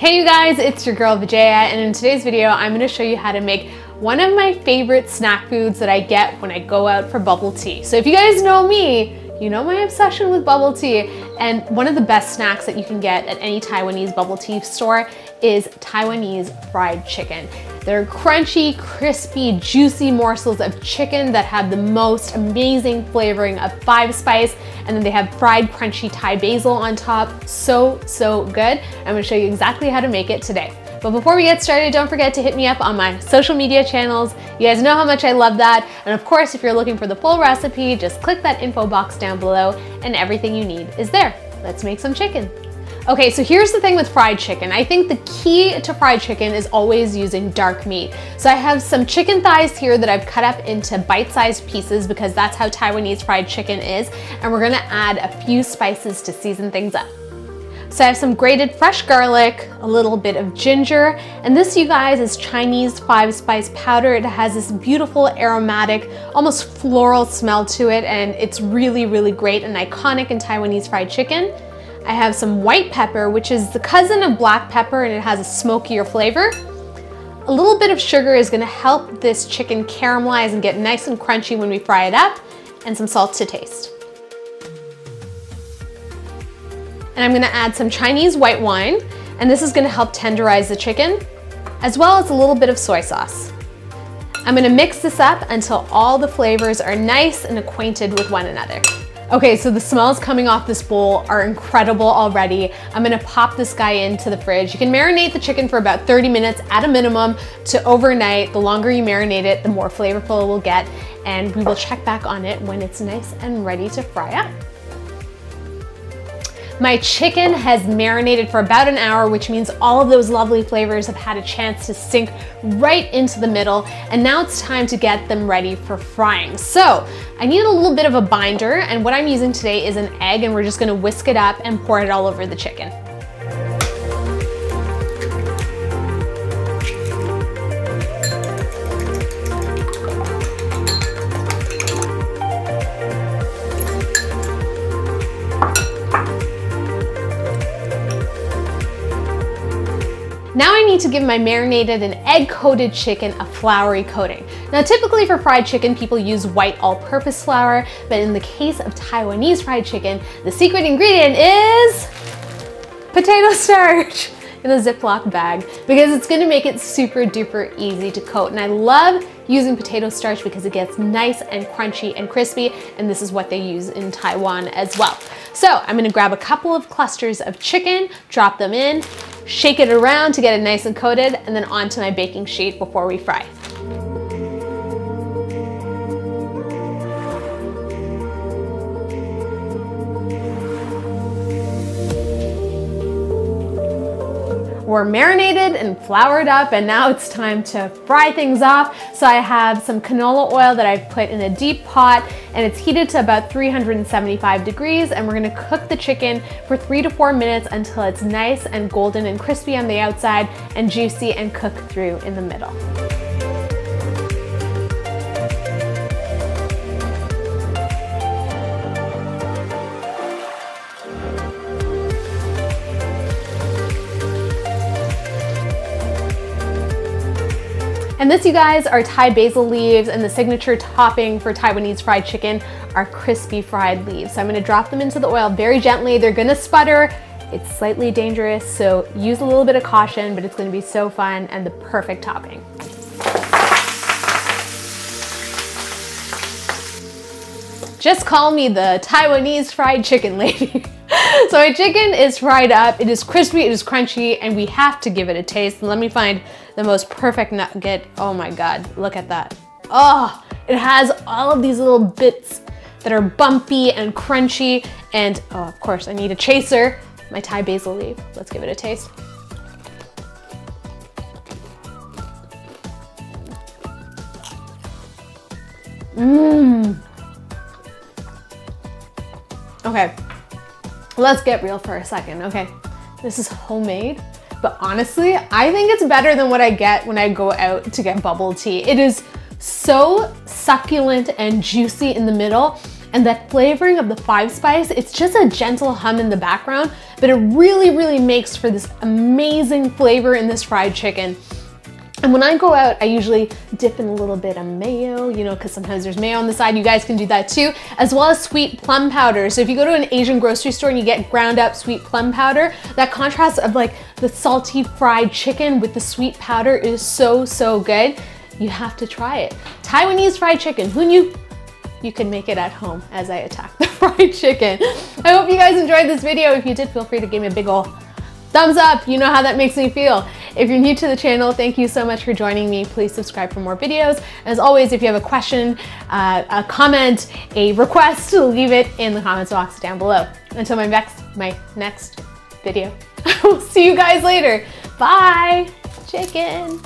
Hey you guys, it's your girl Vijaya, and in today's video I'm going to show you how to make one of my favorite snack foods that I get when I go out for bubble tea. So if you guys know me, you know my obsession with bubble tea, and one of the best snacks that you can get at any Taiwanese bubble tea store is Taiwanese fried chicken. They're crunchy, crispy, juicy morsels of chicken that have the most amazing flavoring of 5 spice, and then they have fried crunchy Thai Basil on top. So good. I'm gonna show you exactly how to make it today. But before we get started, don't forget to hit me up on my social media channels. You guys know how much I love that. And of course, if you're looking for the full recipe, just click that info box down below and everything you need is there. Let's make some chicken. Okay, so here's the thing with fried chicken. I think the key to fried chicken is always using dark meat. So I have some chicken thighs here that I've cut up into bite-sized pieces because that's how Taiwanese fried chicken is. And we're gonna add a few spices to season things up. So I have some grated fresh garlic, a little bit of ginger, and this, you guys, is Chinese 5-spice powder. It has this beautiful aromatic, almost floral smell to it, and it's really great and iconic in Taiwanese fried chicken. I have some white pepper, which is the cousin of black pepper, and it has a smokier flavor. A little bit of sugar is gonna help this chicken caramelize and get nice and crunchy when we fry it up, and some salt to taste. And I'm gonna add some Chinese white wine, and this is gonna help tenderize the chicken, as well as a little bit of soy sauce. I'm gonna mix this up until all the flavors are nice and acquainted with one another. Okay, so the smells coming off this bowl are incredible already. I'm gonna pop this guy into the fridge. You can marinate the chicken for about 30 minutes at a minimum to overnight. The longer you marinate it, the more flavorful it will get, and we will check back on it when it's nice and ready to fry up. My chicken has marinated for about an hour, which means all of those lovely flavors have had a chance to sink right into the middle, and now it's time to get them ready for frying. So I need a little bit of a binder, and what I'm using today is an egg, and we're just gonna whisk it up and pour it all over the chicken. Now I need to give my marinated and egg-coated chicken a floury coating. Now typically for fried chicken, people use white all-purpose flour, but in the case of Taiwanese fried chicken, the secret ingredient is potato starch in a Ziploc bag, because it's gonna make it super duper easy to coat. And I love using potato starch because it gets nice and crunchy and crispy, and this is what they use in Taiwan as well. So I'm gonna grab a couple of clusters of chicken, drop them in, shake it around to get it nice and coated, and then onto my baking sheet before we fry. We're marinated and floured up, and now it's time to fry things off. So I have some canola oil that I've put in a deep pot, and it's heated to about 375 degrees, and we're gonna cook the chicken for 3 to 4 minutes until it's nice and golden and crispy on the outside and juicy and cooked through in the middle. And this, you guys, are Thai basil leaves, and the signature topping for Taiwanese fried chicken are crispy fried leaves. So I'm gonna drop them into the oil very gently. They're gonna sputter. It's slightly dangerous, so use a little bit of caution, but it's gonna be so fun and the perfect topping. Just call me the Taiwanese fried chicken lady. So my chicken is fried up, it is crispy, it is crunchy, and we have to give it a taste. Let me find the most perfect nugget. Oh my God, look at that. Oh, it has all of these little bits that are bumpy and crunchy, and oh, of course I need a chaser, my Thai basil leaf. Let's give it a taste. Okay, let's get real for a second. Okay, this is homemade, but honestly, I think it's better than what I get when I go out to get bubble tea. It is so succulent and juicy in the middle, And that flavoring of the 5 spice, it's just a gentle hum in the background, but it really, really makes for this amazing flavor in this fried chicken. And when I go out, I usually dip in a little bit of mayo, you know, because sometimes there's mayo on the side. You guys can do that too, as well as sweet plum powder. So if you go to an Asian grocery store and you get ground up sweet plum powder, that contrast of like the salty fried chicken with the sweet powder is so, so good. You have to try it. Taiwanese fried chicken. Who knew you can make it at home as I attack the fried chicken? I hope you guys enjoyed this video. If you did, feel free to give me a big ol' thumbs up. You know how that makes me feel. If you're new to the channel, thank you so much for joining me. Please subscribe for more videos. As always, if you have a question, a comment, a request, leave it in the comments box down below. Until my next video, I will see you guys later. Bye, chicken.